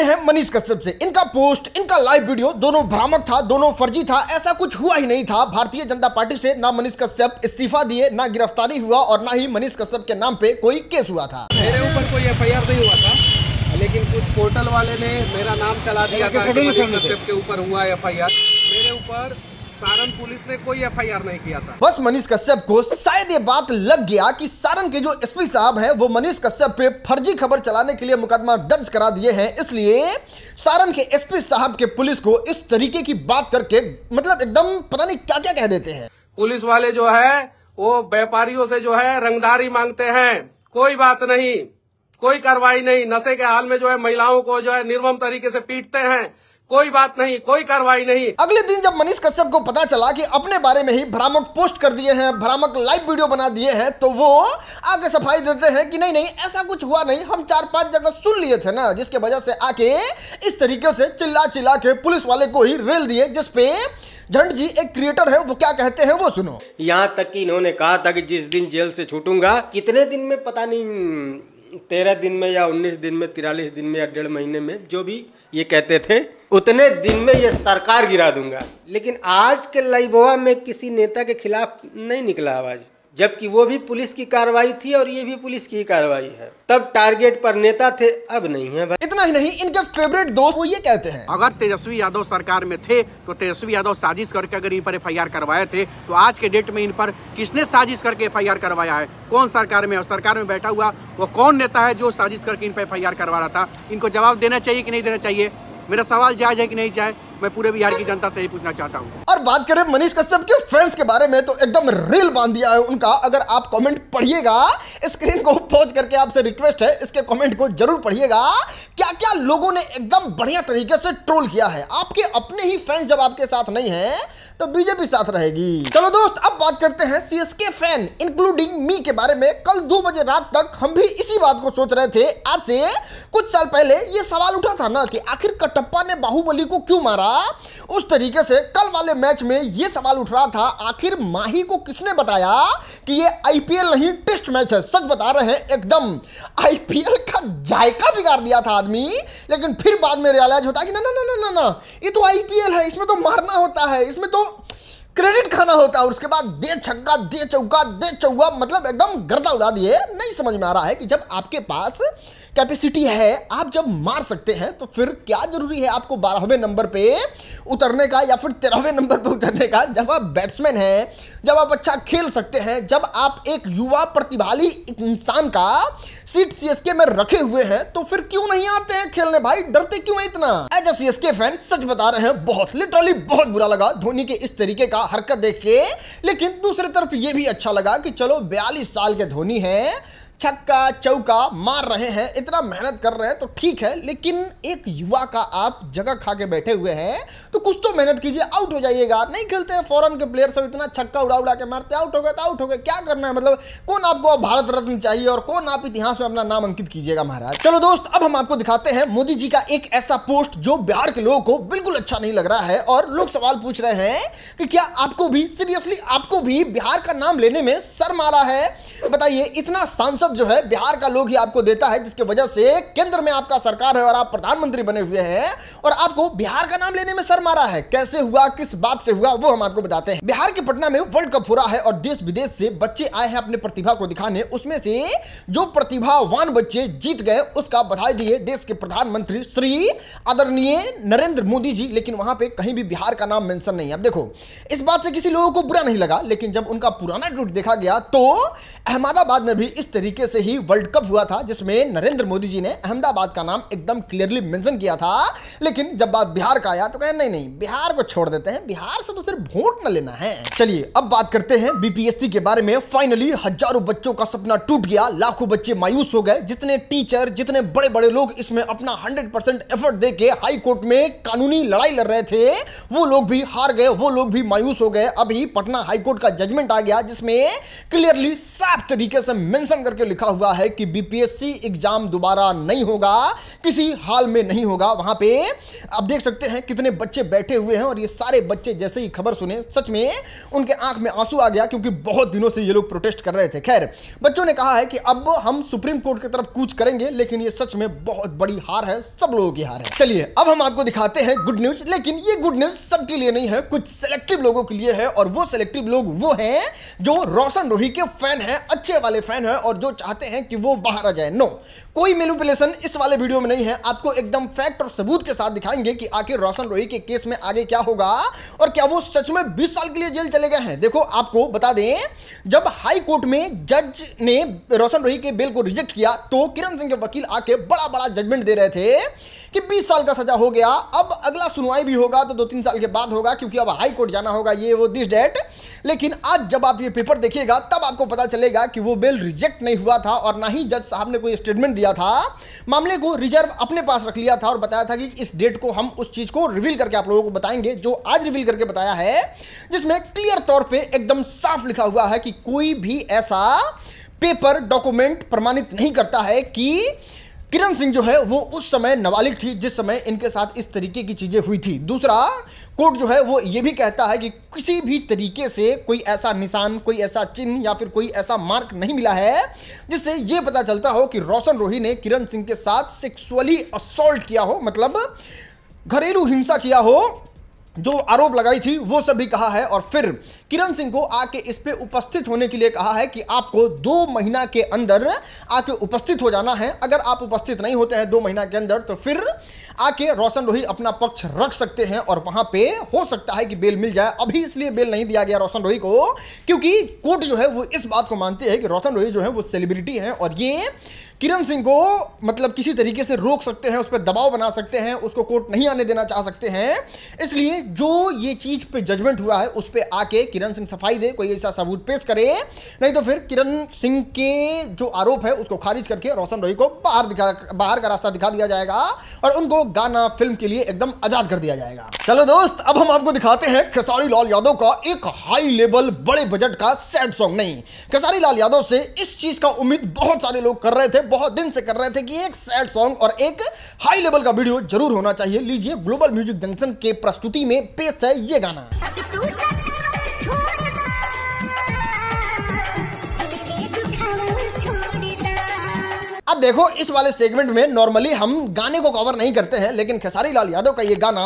हैं मनीष कश्यप से। इनका पोस्ट, इनका लाइव वीडियो दोनों भ्रामक था, दोनों फर्जी था। ऐसा कुछ हुआ ही नहीं था। भारतीय जनता पार्टी से ना मनीष कश्यप इस्तीफा दिए, ना गिरफ्तारी हुआ और ना ही मनीष कश्यप के नाम पे कोई केस हुआ था। मेरे ऊपर कोई एफआईआर नहीं हुआ था, लेकिन कुछ पोर्टल वाले ने मेरा नाम चला दिया था कि मनीष कश्यप के ऊपर हुआ एफआईआर। मेरे ऊपर सारण पुलिस ने कोई एफआईआर नहीं किया था। बस मनीष कश्यप को शायद ये बात लग गया कि सारण के जो एसपी साहब हैं वो मनीष कश्यप पे फर्जी खबर चलाने के लिए मुकदमा दर्ज करा दिए हैं। इसलिए सारण के एसपी साहब के पुलिस को इस तरीके की बात करके मतलब एकदम पता नहीं क्या क्या कह देते हैं। पुलिस वाले जो है वो व्यापारियों से जो है रंगदारी मांगते हैं। कोई बात नहीं, कोई कार्रवाई नहीं। नशे के हाल में जो है महिलाओं को जो है निर्मम तरीके से पीटते हैं। कोई बात नहीं, कोई कार्रवाई नहीं। अगले दिन जब मनीष कश्यप को पता चला कि अपने बारे में ही भ्रामक पोस्ट कर दिए हैं, भ्रामक लाइव वीडियो बना दिए हैं, तो वो आके सफाई देते हैं कि नहीं नहीं ऐसा कुछ हुआ नहीं, हम 4-5 जगह सुन लिए थे ना, जिसके वजह से आके इस तरीके से चिल्ला चिल्ला के पुलिस वाले को ही रेल दिए। जिसपे झंड जी एक क्रिएटर है, वो क्या कहते हैं वो सुनो। यहाँ तक कि इन्होंने कहा था कि जिस दिन जेल से छूटूंगा, कितने दिन में पता नहीं 13 दिन में या 19 दिन में, 43 दिन में या 1.5 महीने में, जो भी ये कहते थे, उतने दिन में ये सरकार गिरा दूंगा। लेकिन आज के लाइववा में किसी नेता के खिलाफ नहीं निकला आवाज, जबकि वो भी पुलिस की कार्रवाई थी और ये भी पुलिस की कार्रवाई है। तब टारगेट पर नेता थे, अब नहीं है भाई। इतना ही नहीं, इनके फेवरेट दोस्त वो ये कहते हैं, अगर तेजस्वी यादव सरकार में थे तो तेजस्वी यादव साजिश करके अगर इन पर एफआईआर करवाए थे, तो आज के डेट में इन पर किसने साजिश करके एफआईआर करवाया है? कौन सरकार में? और सरकार में बैठा हुआ वो कौन नेता है जो साजिश करके इन पर एफआईआर करवा रहा था? इनको जवाब देना चाहिए कि नहीं देना चाहिए? मेरा सवाल जायज है कि नहीं जायज? मैं पूरे बिहार की जनता से ही पूछना चाहता हूँ। और बात करें मनीष कश्यप के फैंस के बारे में, तो एकदम रील बांध दिया है उनका। अगर आप कमेंट पढ़िएगा, स्क्रीन को पॉज करके आपसे रिक्वेस्ट है इसके कमेंट को जरूर पढ़िएगा। क्या क्या लोगों ने एकदम बढ़िया तरीके से ट्रोल किया है। आपके अपने ही फैंस जब आपके साथ नहीं है तो बीजेपी साथ रहेगी। चलो दोस्त, अब बात करते हैं सीएसके फैन इंक्लूडिंग मी के बारे में। कल 2 बजे रात तक हम भी इसी बात को सोच रहे थे। आज से कुछ साल पहले ये सवाल उठा था ना कि आखिर कटप्पा ने बाहुबली को क्यों मारा। उस तरीके से कल वाले मैच में ये सवाल उठ रहा था, आखिर माही को किसने बताया कि ये आईपीएल नहीं टेस्ट मैच है। सच बता रहे हैं, एकदम आईपीएल का जायका बिगाड़ दिया था आदमी। लेकिन फिर बाद में रियलाइज होता है कि ना ना ना ना ना, ये तो आईपीएल है, इसमें तो मारना होता है, इसमें तो क्रेडिट खाना होता है। और उसके बाद दे छक्का, दे चौका, दे चौका, मतलब एकदम गर्दा उड़ा दिए। नहीं समझ में आ रहा है कि जब आपके पास कैपेसिटी है, आप जब मार सकते हैं, तो फिर क्या जरूरी है आपको 12वें नंबर पे उतरने का या फिर 13वें नंबर पे उतरने का। जब आप बैट्समैन हैं, जब आप अच्छा खेल सकते हैं, जब आप एक युवा प्रतिभाशाली इंसान का सीट सीएसके में रखे हुए हैं, तो फिर क्यों नहीं आते हैं खेलने भाई? डरते क्यों है इतना? एज अ सीएसके फैन सच बता रहे हैं, बहुत लिटरली बहुत बुरा लगा धोनी के इस तरीके का हरकत देख के। लेकिन दूसरी तरफ ये भी अच्छा लगा कि चलो 42 साल के धोनी हैं, छक्का चौका मार रहे हैं, इतना मेहनत कर रहे हैं, तो ठीक है। लेकिन एक युवा का आप जगह खा के बैठे हुए हैं, तो कुछ तो मेहनत कीजिए। आउट हो जाइएगा। नहीं खेलते हैं फॉरेन के प्लेयर सब, इतना छक्का उड़ा उड़ा के मारते, आउट हो गए तो आउट हो गए, क्या करना है? मतलब कौन आपको भारत रत्न चाहिए और कौन आप इतिहास में अपना नाम अंकित कीजिएगा महाराज। चलो दोस्त, अब हम आपको दिखाते हैं मोदी जी का एक ऐसा पोस्ट जो बिहार के लोगों को बिल्कुल अच्छा नहीं लग रहा है। और लोग सवाल पूछ रहे हैं कि क्या आपको भी, सीरियसली आपको भी बिहार का नाम लेने में शर्म आ रहा है? बताइए, इतना सांसद जो है बिहार का लोग ही आपको देता है, जिसकी वजह से केंद्र में आपका सरकार है और आप प्रधानमंत्री बने हुए हैं, और आपको बिहार का नाम लेने में शर्म आ रहा है। कैसे हुआ, किस बात से हुआ, वो हम आपको बताते हैं। बिहार के पटना में वर्ल्ड कप हो रहा है और देश विदेश से बच्चे आए हैं अपने प्रतिभा को दिखाने। उसमें से जो प्रतिभावान बच्चे जीत गए, उसका बधाई दिए देश के प्रधानमंत्री श्री आदरणीय नरेंद्र मोदी जी। लेकिन वहां पे कहीं भी बिहार का नाम मेंशन नहीं। अब देखो, इस बात से किसी लोगों को बुरा नहीं लगा, लेकिन जब उनका पुराना ट्वीट देखा गया तो अहमदाबाद में भी इस तरीके से ही वर्ल्ड कप हुआ था, जिसमें नरेंद्र मोदी जी ने अहमदाबाद का नाम एकदम क्लियरली मेंशन किया था। लेकिन जब बात बिहार का आया तो कहे नहीं नहीं, बिहार को छोड़ देते हैं, बिहार से तो सिर्फ वोट न लेना है। चलिए अब बात करते हैं बीपीएससी के बारे में। फाइनली हजारों बच्चों का सपना टूट गया, लाखों बच्चे मायूस हो गए। जितने टीचर, जितने बड़े बड़े लोग इसमें अपना 100% एफर्ट देके हाई कोर्ट में कानूनी लड़ाई लड़ रहे थे, वो लोग भी हार गए, वो लोग भी मायूस हो गए। अभी पटना हाई कोर्ट का जजमेंट आ गया, जिसमें क्लियरली साफ साफ तरीके से मेंशन करके लिखा हुआ है कि बीपीएससी एग्जाम दोबारा नहीं होगा, किसी हाल में नहीं होगा। वहां पे आप देख सकते हैं कितने बच्चे बैठे हुए हैं और ये सारे बच्चे जैसे ही खबर सुने सच में उनके आंख में आंसू आ गया, क्योंकि बहुत दिनों से ये लोग प्रोटेस्ट कर रहे थे। खैर, बच्चों ने कहा है कि अब हम सुप्रीम कोर्ट की तरफ कूच करेंगे, लेकिन ये सच में बहुत बड़ी हार है, सब लोगों की हार है। चलिए अब हम आपको दिखाते हैं गुड न्यूज, लेकिन ये गुड न्यूज सबके लिए नहीं है, कुछ सेलेक्टिव लोगों के लिए है। और वो सेलेक्टिव लोग वो हैं जो रोशन रोही के फैन हैं, अच्छे वाले फैन हैं और जो चाहते हैं कि वो बाहर आ जाए। नो, कोई मैनिपुलेशन इस वाले वीडियो में नहीं है। आपको एकदम फैक्ट और सबूत के साथ दिखाएंगे कि आखिर रोशन रोही के केस में आगे क्या होगा और क्या वो सच में 20 साल के लिए जेल चले गए हैं। देखो, आपको बता दें, जब हाई कोर्ट में जज ने रोशन रोही के बेल को रिजेक्ट किया तो किरण सिंह के वकील आके बड़ा बड़ा जजमेंट दे रहे थे कि 20 साल का सजा हो गया, अब अगला सुनवाई भी होगा तो 2-3 साल के बाद होगा, क्योंकि अब हाई कोर्ट जाना होगा, ये वो दिस डेट। लेकिन आज जब आप ये पेपर देखिएगा तब आपको पता चलेगा कि वो बेल रिजेक्ट नहीं हुआ था और ना ही जज साहब ने कोई स्टेटमेंट दिया था। मामले को रिजर्व अपने पास रख लिया था और बताया था कि इस डेट को हम उस चीज को रिवील करके आप लोगों को बताएंगे, जो आज रिवील करके बताया है, जिसमें क्लियर तौर पे एकदम साफ लिखा हुआ है कि कोई भी ऐसा पेपर डॉक्यूमेंट प्रमाणित नहीं करता है कि किरण सिंह जो है वो उस समय नाबालिग थी जिस समय इनके साथ इस तरीके की चीजें हुई थी। दूसरा, कोर्ट जो है वो ये भी कहता है कि किसी भी तरीके से कोई ऐसा निशान, कोई ऐसा चिन्ह या फिर कोई ऐसा मार्क नहीं मिला है जिससे ये पता चलता हो कि रोशन रोही ने किरण सिंह के साथ सेक्सुअली असॉल्ट किया हो, मतलब घरेलू हिंसा किया हो, जो आरोप लगाई थी वो सब भी कहा है। और फिर किरण सिंह को आके इस पे उपस्थित होने के लिए कहा है कि आपको 2 महीना के अंदर आके उपस्थित हो जाना है। अगर आप उपस्थित नहीं होते हैं 2 महीना के अंदर तो फिर आके रोशन रोही अपना पक्ष रख सकते हैं और वहां पे हो सकता है कि बेल मिल जाए। अभी इसलिए बेल नहीं दिया गया रोशन रोही को क्योंकि कोर्ट जो है वो इस बात को मानती है कि रोशन रोही जो है वो सेलिब्रिटी है और ये किरण सिंह को मतलब किसी तरीके से रोक सकते हैं, उस पर दबाव बना सकते हैं, उसको कोर्ट नहीं आने देना चाह सकते हैं। इसलिए जो ये चीज पे जजमेंट हुआ है उस पे आके किरण सिंह सफाई दे, कोई ऐसा सबूत पेश करे, नहीं तो फिर किरण सिंह के जो आरोप है उसको खारिज करके रोशन रोही को बाहर का रास्ता दिखा दिया जाएगा और उनको गाना फिल्म के लिए एकदम आजाद कर दिया जाएगा। चलो दोस्त, अब हम आपको दिखाते हैं खेसारी लाल यादव का एक हाई लेवल बड़े बजट का सैड सॉन्ग। नहीं, खेसारी लाल यादव से इस चीज का उम्मीद बहुत सारे लोग कर रहे थे, बहुत दिन से कर रहे थे कि एक सैड सॉन्ग और एक हाई लेवल का वीडियो जरूर होना चाहिए। लीजिए, ग्लोबल म्यूजिक जंक्शन के प्रस्तुति में पेश है ये गाना। अब देखो, इस वाले सेगमेंट में नॉर्मली हम गाने को कवर नहीं करते हैं, लेकिन खेसारी लाल यादव का ये गाना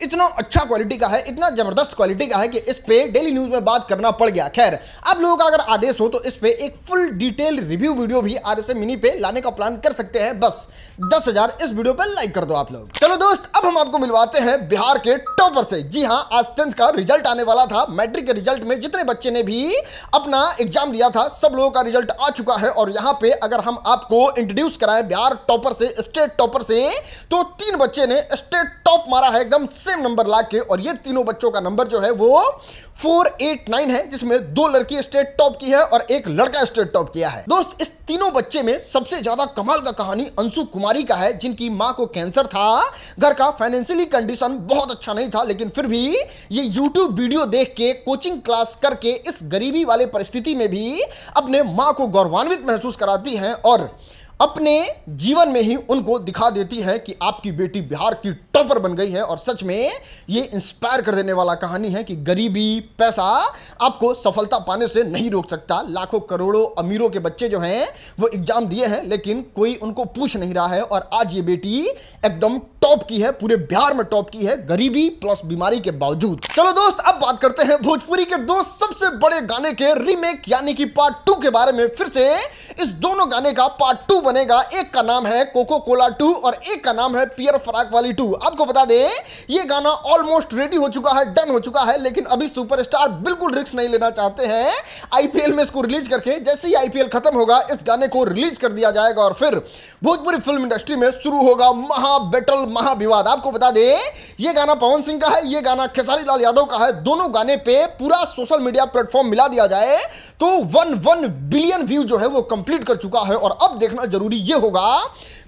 इतना अच्छा क्वालिटी का है, इतना जबरदस्त क्वालिटी का है कि इस पे डेली न्यूज में बात करना पड़ गया। खैर, आप लोगों का अगर आदेश हो तो इस पे एक फुल डिटेल रिव्यू वीडियो भी RSM मिनी पे लाने का प्लान कर सकते हैं। बस 10,000 इस वीडियो पे लाइक कर दो आप लोग। चलो दोस्त, अब हम आपको मिलवाते हैं बिहार के टॉपर से। जी हाँ, आज 10th का रिजल्ट आने वाला था। मैट्रिक के रिजल्ट में जितने बच्चे ने भी अपना एग्जाम दिया था सब लोगों का रिजल्ट आ चुका है और यहाँ पे अगर हम आपको इंट्रोड्यूस कराएं बिहार टॉपर से, स्टेट टॉपर से, तो 3 बच्चे ने स्टेट टॉप मारा है एकदम सेम नंबर ला के और ये तीनों बच्चों का नंबर जो है वो 489 है, जिसमें 2 लड़की स्टेट टॉप की है और 1 लड़का स्टेट टॉप किया है। दोस्त, इस तीनों बच्चे में सबसे ज्यादा कमाल का कहानी अंशु कुमारी का है, जिनकी मां को कैंसर था, घर का फाइनेंशियली कंडीशन बहुत अच्छा नहीं था, लेकिन फिर भी ये YouTube वीडियो देख के, कोचिंग क्लास करके इस गरीबी वाले परिस्थिति में भी अपने मां को गौरवान्वित महसूस कराती हैं और अपने जीवन में ही उनको दिखा देती है कि आपकी बेटी बिहार की टॉपर बन गई है। और सच में ये इंस्पायर कर देने वाला कहानी है कि गरीबी, पैसा आपको सफलता पाने से नहीं रोक सकता। लाखों करोड़ों अमीरों के बच्चे जो हैं वो एग्जाम दिए हैं, लेकिन कोई उनको पूछ नहीं रहा है और आज ये बेटी एकदम टॉप की है, पूरे बिहार में टॉप की है, गरीबी प्लस बीमारी के बावजूद। चलो दोस्त, अब बात करते हैं भोजपुरी के 2 सबसे बड़े गाने के रीमेक यानी कि पार्ट 2 के बारे में। फिर से इस दोनों गाने का पार्ट 2 बनेगा। एक का नाम है कोको कोला 2 और एक का नाम है पियर फराक वाली 2। आपको बता दें, ये गाना ऑलमोस्ट रेडी हो चुका है, डन हो चुका है, लेकिन अभी सुपरस्टार बिल्कुल रिस्क नहीं लेना चाहते हैं। IPL में इसको रिलीज करके, जैसे ही IPL खत्म होगा इस गाने को रिलीज कर दिया जाएगा और फिर भोजपुरी फिल्म इंडस्ट्री में शुरू होगा महा बैटल, महा विवाद। आपको बता दें, ये गाना पवन सिंह का है, ये गाना खेसारी लाल यादव का है। दोनों गाने पे पूरा सोशल मीडिया प्लेटफॉर्म मिला दिया जाए तो 1 बिलियन व्यू जो है वो कंप्लीट कर चुका है। और अब देखना जरूरी ये होगा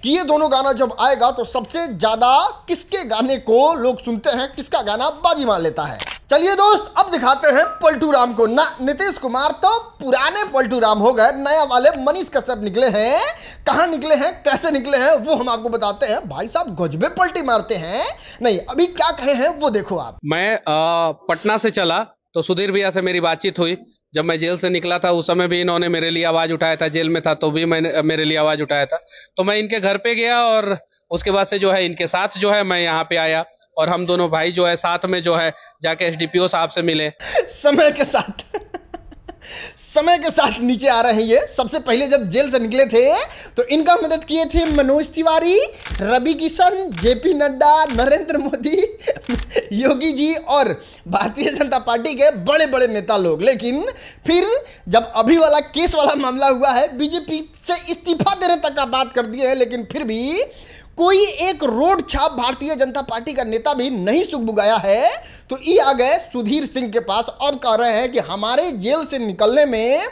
कि ये दोनों गाना जब आएगा तो सबसे ज्यादा किसके गाने को लोग सुनते हैं, किसका गाना बाजी मार लेता है। चलिए दोस्त, अब दिखाते हैं पलटू राम को ना। नीतीश कुमार तो पुराने पलटू राम हो गए, नया वाले मनीष कश्यप निकले हैं। कहां निकले हैं, कैसे निकले हैं, वो हम आपको बताते हैं। भाई साहब गजबे पलटी मारते हैं। नहीं, अभी क्या कहे हैं वो देखो आप। मैं पटना से चला तो सुधीर भैया से मेरी बातचीत हुई। जब मैं जेल से निकला था उस समय भी इन्होंने मेरे लिए आवाज उठाया था, जेल में था तो भी मैंने मेरे लिए आवाज उठाया था। तो मैं इनके घर पे गया और उसके बाद से जो है इनके साथ जो है मैं यहाँ पे आया और हम दोनों भाई जो है साथ में जो है जाके एसडीपीओ साहब से मिले। समय के साथ नीचे आ रहे हैं ये। सबसे पहले जब जेल से निकले थे तो इनका मदद किए थे मनोज तिवारी, रवि किशन, जेपी नड्डा, नरेंद्र मोदी, योगी जी और भारतीय जनता पार्टी के बड़े बड़े नेता लोग। लेकिन फिर जब अभी वाला केस वाला मामला हुआ है, बीजेपी से इस्तीफा देने तक का बात कर दिए हैं, लेकिन फिर भी कोई एक रोड छाप भारतीय जनता पार्टी का नेता भी नहीं सुगबुगाया है। तो ये आ गए सुधीर सिंह के पास और कह रहे हैं कि हमारे जेल से निकलने में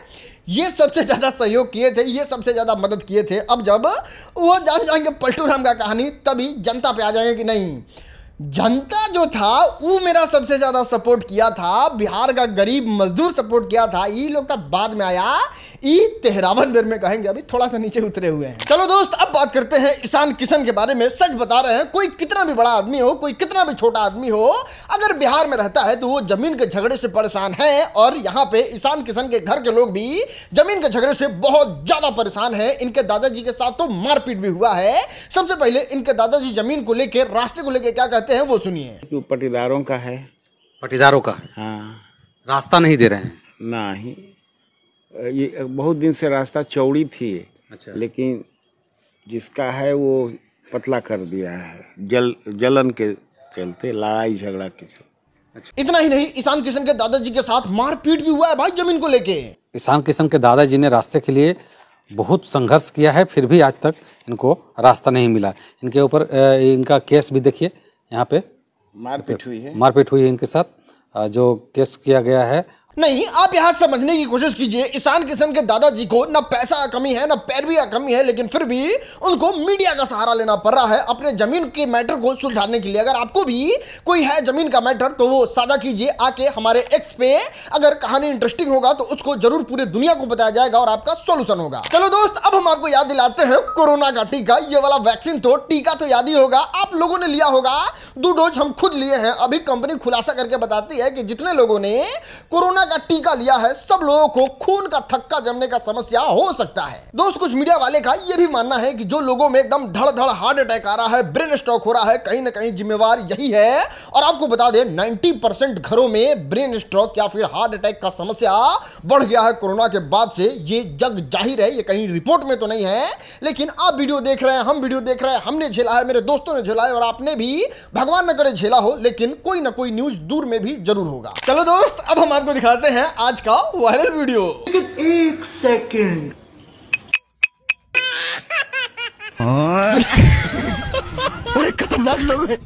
ये सबसे ज्यादा सहयोग किए थे, ये सबसे ज्यादा मदद किए थे। अब जब वो जान जाएंगे पलटू राम का कहानी, तभी जनता पे आ जाएंगे कि नहीं, जनता जो था वो मेरा सबसे ज्यादा सपोर्ट किया था, बिहार का गरीब मजदूर सपोर्ट किया था। ये लोग का बाद में आया, ये तेहरावन बेर में कहेंगे, अभी थोड़ा सा नीचे उतरे हुए हैं। चलो दोस्त, अब बात करते हैं ईशान किशन के बारे में। सच बता रहे हैं, कोई कितना भी बड़ा आदमी हो, कोई कितना भी छोटा आदमी हो, अगर बिहार में रहता है तो वो जमीन के झगड़े से परेशान है। और यहाँ पे ईशान किशन के घर के लोग भी जमीन के झगड़े से बहुत ज्यादा परेशान है। इनके दादाजी के साथ तो मारपीट भी हुआ है। सबसे पहले इनके दादाजी जमीन को लेकर, रास्ते को लेकर क्या कहते हैं वो सुनिए। पटीदारों का है। पटीदारों का? हाँ। रास्ता नहीं दे रहे हैं? नहीं, ये बहुत दिन से रास्ता चौड़ी थी। अच्छा। लेकिन जिसका है वो पतला कर दिया है, जलन के चलते, लड़ाई झगड़ा के चलते। अच्छा। इतना ही नहीं, ईशान किशन के दादाजी के साथ मारपीट भी हुआ है भाई जमीन को लेके। ईशान किशन के दादाजी ने रास्ते के लिए बहुत संघर्ष किया है, फिर भी आज तक इनको रास्ता नहीं मिला। इनके ऊपर इनका केस भी देखिए, यहाँ पे मारपीट हुई है इनके साथ, जो केस किया गया है। नहीं, आप यहां समझने की कोशिश कीजिए। ईशान किशन के दादाजी को ना पैसा का कमी है, ना पैरवी का कमी है, लेकिन फिर भी उनको मीडिया का सहारा लेना पड़ रहा है अपने जमीन के मैटर को सुलझाने के लिए। अगर आपको भी कोई है जमीन का मैटर तो वो साझा कीजिए आके हमारे एक्स पे। अगर कहानी इंटरेस्टिंग होगा तो उसको जरूर पूरे दुनिया को बताया जाएगा और आपका सोल्यूशन होगा। चलो दोस्त, अब हम आपको याद दिलाते हैं कोरोना का टीका। ये वाला वैक्सीन तो टीका तो याद ही होगा, आप लोगों ने लिया होगा। 2 डोज हम खुद लिए हैं। अभी कंपनी खुलासा करके बताती है कि जितने लोगों ने कोरोना का टीका लिया है, सब लोगों को खून का थक्का जमने का समस्या हो सकता है। दोस्त, कुछ मीडिया वाले का यह भी मानना है कि जो लोगों में एकदम धड़-धड़ हार्ट अटैक आ रहा है, ब्रेन स्ट्रोक हो रहा है, कहीं ना कहीं जिम्मेवार यही है। और आपको बता दें, 90% घरों में ब्रेन स्ट्रोक या फिर हार्ट अटैक का समस्या बढ़ गया है कोरोना के बाद से। ये जग जाहिर है, ये कहीं रिपोर्ट में तो नहीं है, लेकिन आप वीडियो देख रहे हैं, हम वीडियो देख रहे हैं, हमने झेला है, मेरे दोस्तों ने झेला है और आपने भी, भगवान न करे झेला हो, लेकिन कोई ना कोई न्यूज दूर में भी जरूर होगा। चलो दोस्त, अब हम आपको दिखाते हैं आज का वायरल वीडियो। एक सेकंड। खतरनाक लोग हैं।